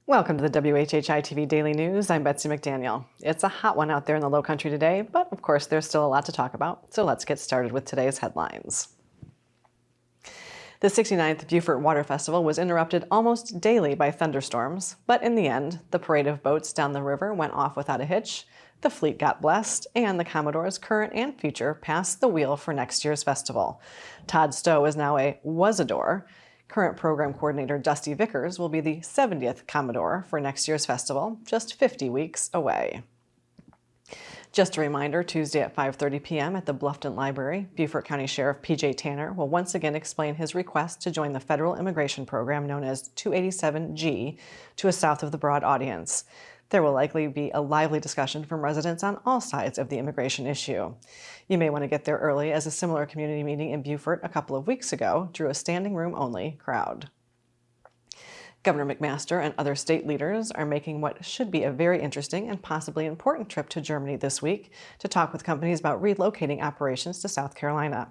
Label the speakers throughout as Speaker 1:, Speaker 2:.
Speaker 1: Welcome to the WHHI-TV Daily News. I'm Betsy McDaniel. It's a hot one out there in the Lowcountry today, but of course there's still a lot to talk about, so let's get started with today's headlines. The 69th Beaufort Water Festival was interrupted almost daily by thunderstorms, but in the end, the parade of boats down the river went off without a hitch, the fleet got blessed, and the Commodore's current and future passed the wheel for next year's festival. Todd Stowe is now a was-adore. Current program coordinator Dusty Vickers will be the 70th Commodore for next year's festival, just 50 weeks away. Just a reminder, Tuesday at 5:30 p.m. at the Bluffton Library, Beaufort County Sheriff P.J. Tanner will once again explain his request to join the federal immigration program known as 287G to a South of the Broad audience. There will likely be a lively discussion from residents on all sides of the immigration issue. You may want to get there early, as a similar community meeting in Beaufort a couple of weeks ago drew a standing room only crowd. Governor McMaster and other state leaders are making what should be a very interesting and possibly important trip to Germany this week to talk with companies about relocating operations to South Carolina.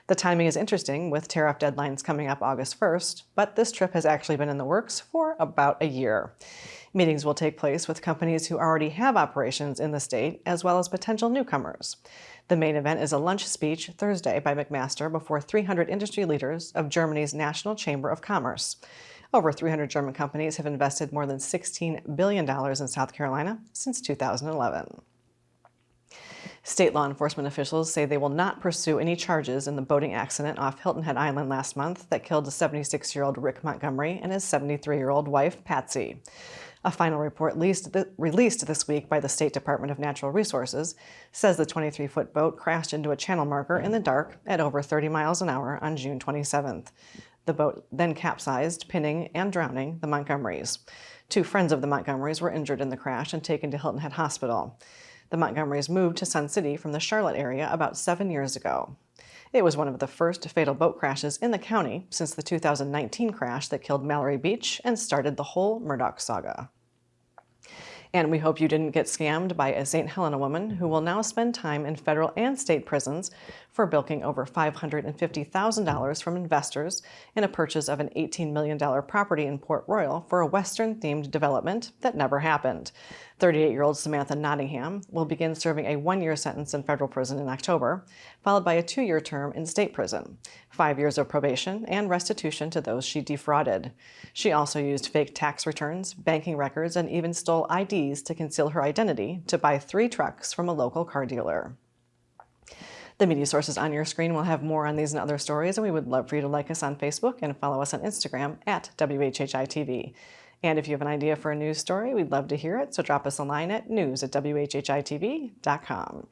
Speaker 1: The timing is interesting, with tariff deadlines coming up August 1st, but this trip has actually been in the works for about a year. Meetings will take place with companies who already have operations in the state, as well as potential newcomers. The main event is a lunch speech Thursday by McMaster before 300 industry leaders of Germany's National Chamber of Commerce. Over 300 German companies have invested more than $16 billion in South Carolina since 2011. State law enforcement officials say they will not pursue any charges in the boating accident off Hilton Head Island last month that killed a 76-year-old Rick Montgomery and his 73-year-old wife, Patsy. A final report released this week by the State Department of Natural Resources says the 23-foot boat crashed into a channel marker in the dark at over 30 miles an hour on June 27th. The boat then capsized, pinning and drowning the Montgomerys. Two friends of the Montgomerys were injured in the crash and taken to Hilton Head Hospital. The Montgomerys moved to Sun City from the Charlotte area about 7 years ago. It was one of the first fatal boat crashes in the county since the 2019 crash that killed Mallory Beach and started the whole Murdaugh saga. And we hope you didn't get scammed by a St. Helena woman who will now spend time in federal and state prisons for bilking over $550,000 from investors in a purchase of an $18 million property in Port Royal for a Western-themed development that never happened. 38-year-old Samantha Nottingham will begin serving a 1-year sentence in federal prison in October, followed by a 2-year term in state prison, 5 years of probation, and restitution to those she defrauded. She also used fake tax returns, banking records, and even stole IDs to conceal her identity to buy 3 trucks from a local car dealer. The media sources on your screen will have more on these and other stories, and we would love for you to like us on Facebook and follow us on Instagram at WHHI-TV. And if you have an idea for a news story, we'd love to hear it, so drop us a line at news@WHHITV.com.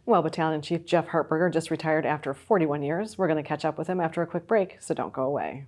Speaker 1: Well, Battalion Chief Jeff Hartberger just retired after 41 years. We're going to catch up with him after a quick break, so don't go away.